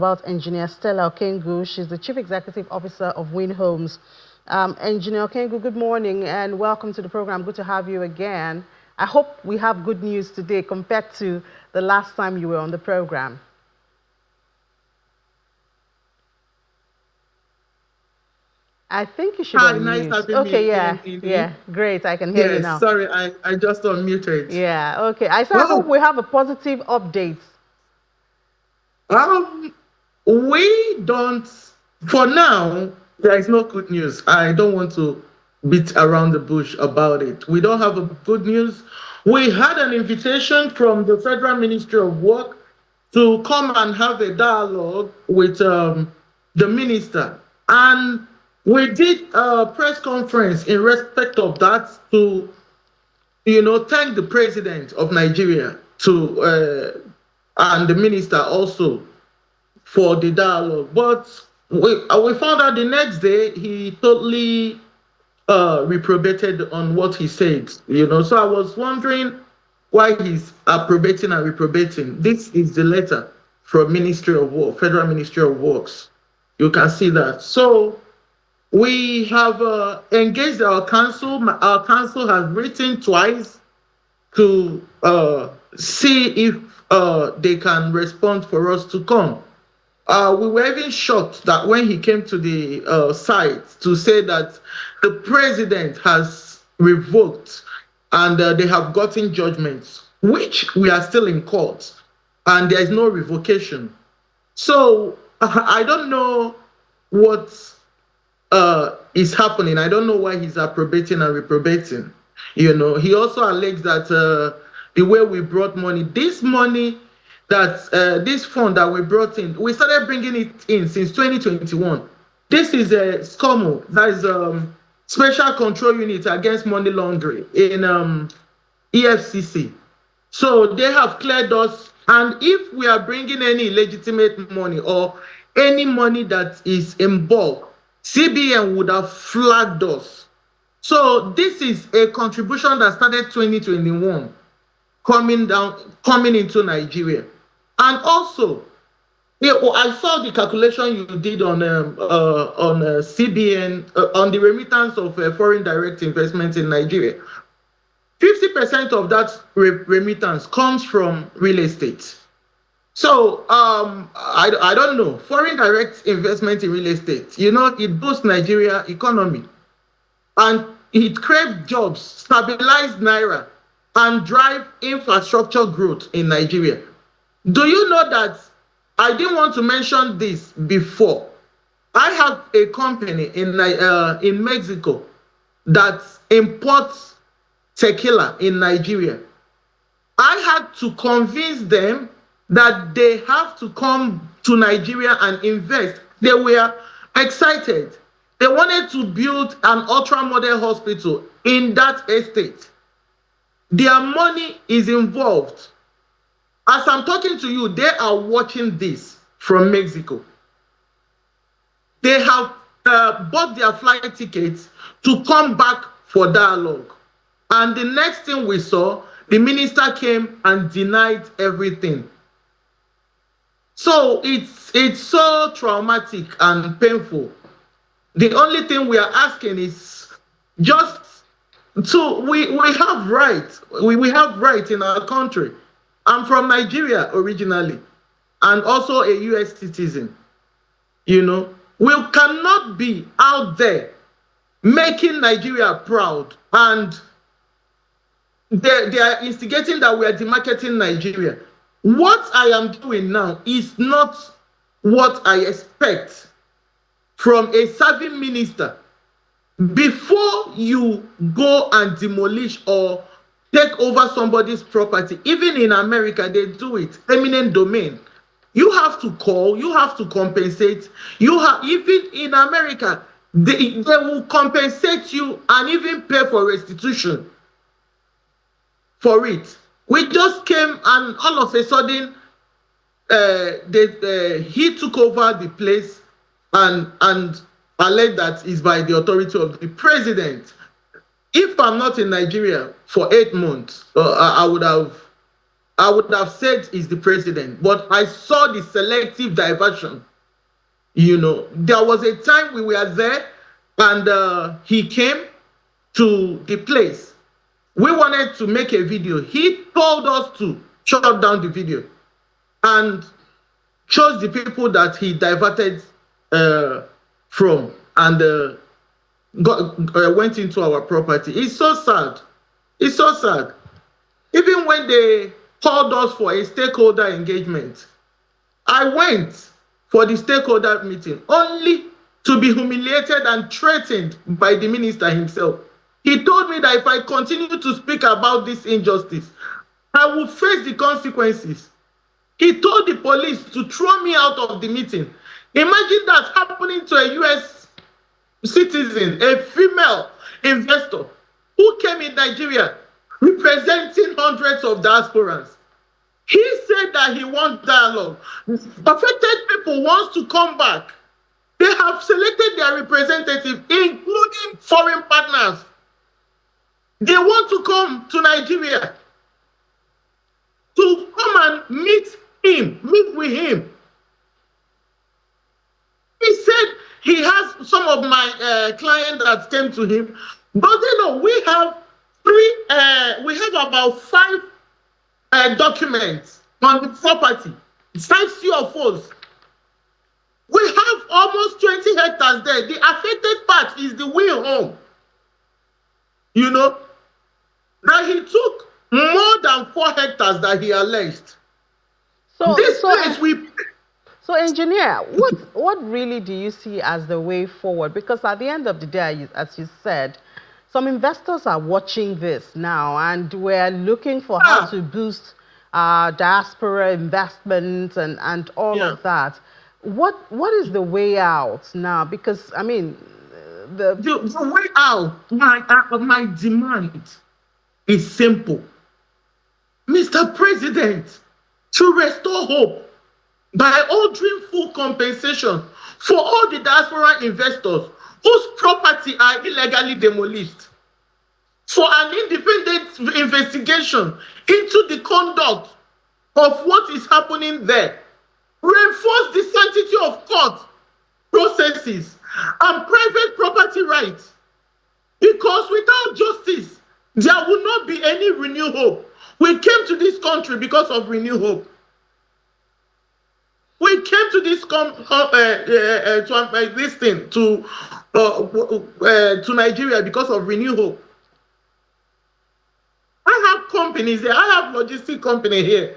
About Engineer Stella Okengu. She's the Chief Executive Officer of Win Homes. Engineer Okengu, good morning and welcome to the program. Good to have you again. I hope we have good news today compared to the last time you were on the program. I think you should Hi, unmute. nice having Okay, me yeah, again, Indy. yeah, great. I can hear you Yes, now. sorry, I just unmuted. Yeah, okay. I hope Well, we have a positive update. um, we don't, for now, there is no good news. I don't want to beat around the bush about it. We don't have a good news. We had an invitation from the Federal Ministry of Work to come and have a dialogue with the minister. And we did a press conference in respect of that to thank the president of Nigeria and the minister also for the dialogue. But we found out the next day he totally reprobated on what he said. So I was wondering why he's approbating and reprobating. This is the letter from Ministry of Work, Federal Ministry of Works. You can see that. So we have engaged our council. Our council has written twice to see if they can respond for us to come. We were even shocked that when he came to the site to say that the president has revoked and they have gotten judgments, which we are still in court, and there is no revocation. So I don't know what is happening. I don't know why he's approbating and reprobating. He also alleged that the way we brought money, this money that this fund that we brought in, we started bringing it in since 2021. This is a SCOMO, that is Special Control Unit Against Money Laundering in EFCC. So they have cleared us, and if we are bringing any illegitimate money or any money that is in bulk, CBN would have flagged us. So this is a contribution that started 2021 coming into Nigeria. And also, I saw the calculation you did on CBN on the remittance of foreign direct investment in Nigeria. 50% of that remittance comes from real estate. So I don't know. Foreign direct investment in real estate, it boosts Nigeria economy and it creates jobs, stabilize naira, and drive infrastructure growth in Nigeria. Do you know that I didn't want to mention this before? I have a company in Mexico that imports tequila in Nigeria. I had to convince them that they have to come to Nigeria and invest. They were excited. They wanted to build an ultra-modern hospital in that estate. Their money is involved. As I'm talking to you, they are watching this from Mexico. They have bought their flight tickets to come back for dialogue. And the next thing we saw, the minister came and denied everything. So it's so traumatic and painful. The only thing we are asking is just we have rights. We have rights in our country. I'm from Nigeria originally and also a US citizen. We cannot be out there making Nigeria proud, and they are instigating that we are demarketing Nigeria. What I am doing now is not what I expect from a serving minister. Before you go and demolish or take over somebody's property, even in America, they do it, eminent domain. You have to call, you have to compensate. Even in America, they will compensate you and even pay for restitution for it. We just came and all of a sudden, he took over the place and alleged that is by the authority of the president. If I'm not in Nigeria for 8 months, I would have I would have said is the president, but I saw the selective diversion. There was a time we were there and he came to the place. We wanted to make a video. He told us to shut down the video and chose the people that he diverted from and went into our property. It's so sad. It's so sad. Even when they called us for a stakeholder engagement, I went for the stakeholder meeting only to be humiliated and threatened by the minister himself. He told me that if I continue to speak about this injustice, I will face the consequences. He told the police to throw me out of the meeting. Imagine that happening to a US citizen, a female investor who came in Nigeria representing hundreds of diasporans. He said that he wants dialogue. Affected people want to come back. They have selected their representative, including foreign partners. They want to come to Nigeria to come and meet with him. He said he has some of my clients that came to him, but we have about 5 documents on the property, 5 CFOs. We have almost 20 hectares there. The affected part is the Will home. That he took more than 4 hectares that he alleged. So, engineer, what really do you see as the way forward? Because at the end of the day, as you said, some investors are watching this now, and we're looking for how to boost diaspora investment and all of that. What is the way out now? Because I mean, the way out, my demand is simple, Mr. President, to restore hope by ordering full compensation for all the diaspora investors whose property are illegally demolished, for an independent investigation into the conduct of what is happening there, reinforce the sanctity of court processes and private property rights, because without justice, there will not be any renewed hope. We came to this country because of renewed hope. We came to this to Nigeria because of renewed hope. I have companies there. I have logistic company here.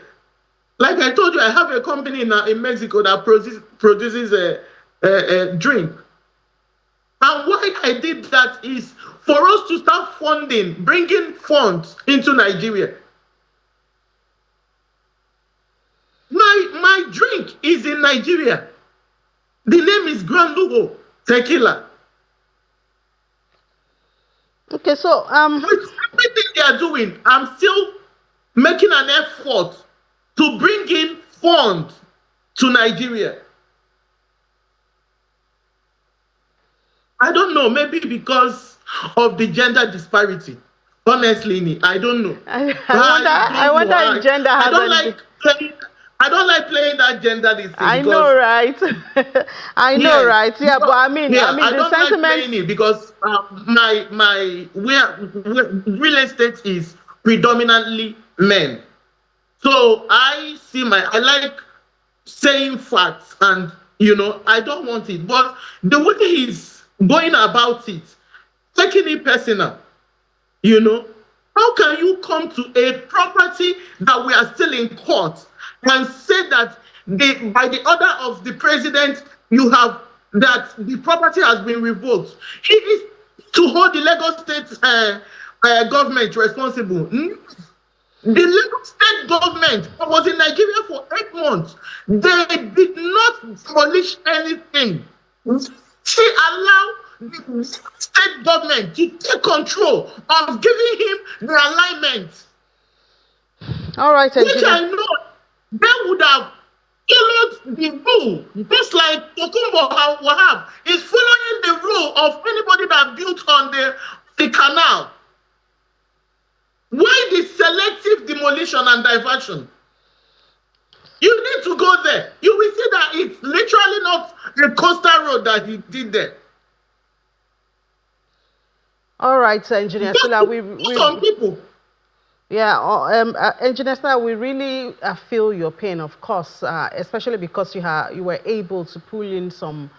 Like I told you, I have a company in Mexico that produces a drink. And why I did that is for us to start bringing funds into Nigeria. My drink is in Nigeria. The name is Grand Lugo Tequila. Okay, so with everything they are doing, I'm still making an effort to bring in funds to Nigeria. I don't know, maybe because of the gender disparity. Honestly, I don't know. I wonder if gender has I don't like playing that gender thing. I know, right? I know, right? Yeah, but I mean, I the don't sentiment. like playing it because real estate is predominantly men. So I like saying facts, and I don't want it. But the way he's going about it, taking it personal, how can you come to a property that we are still in court and say that by the order of the president, that the property has been revoked? He is to hold the Lagos State government responsible. The Lagos State government was in Nigeria for 8 months. They did not demolish anything. She allowed the state government to take control of giving him the alignment. All right, which I know they would have followed the rule, just like Tokumbo Wahab is following the rule of anybody that built on the canal. Why the selective demolition and diversion? You need to go there. You will see that it's literally not a coastal road that he did there. All right, Engineer Just Stella, to put some people. yeah, Engineer Stella, we really feel your pain, of course, especially because you were able to pull in some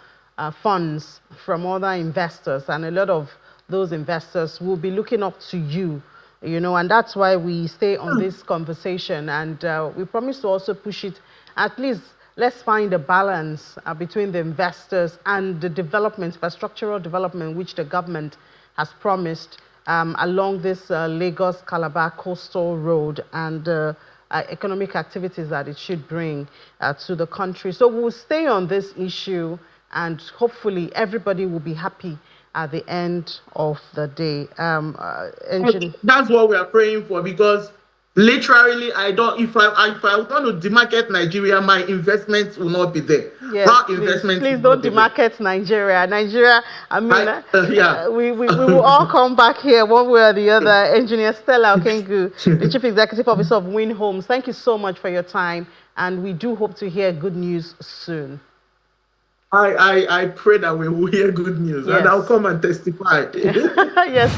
funds from other investors, and a lot of those investors will be looking up to you, and that's why we stay on this conversation, and we promise to also push it. At least let's find a balance between the investors and the development, infrastructural development, which the government has promised along this Lagos-Calabar coastal road, and economic activities that it should bring to the country. So we'll stay on this issue, and hopefully everybody will be happy at the end of the day. That's what we are praying for, because literally, I don't. If I want to demarket Nigeria, my investments will not be there. Yes, Our please, investments will please not don't be there. demarket Nigeria. Nigeria, I mean, Yeah. we will all come back here one way or the other. Engineer Stella Okengu, the Chief Executive Officer of Win Homes, thank you so much for your time, and we do hope to hear good news soon. I pray that we will hear good news, and I'll Yes. come and testify. Yes.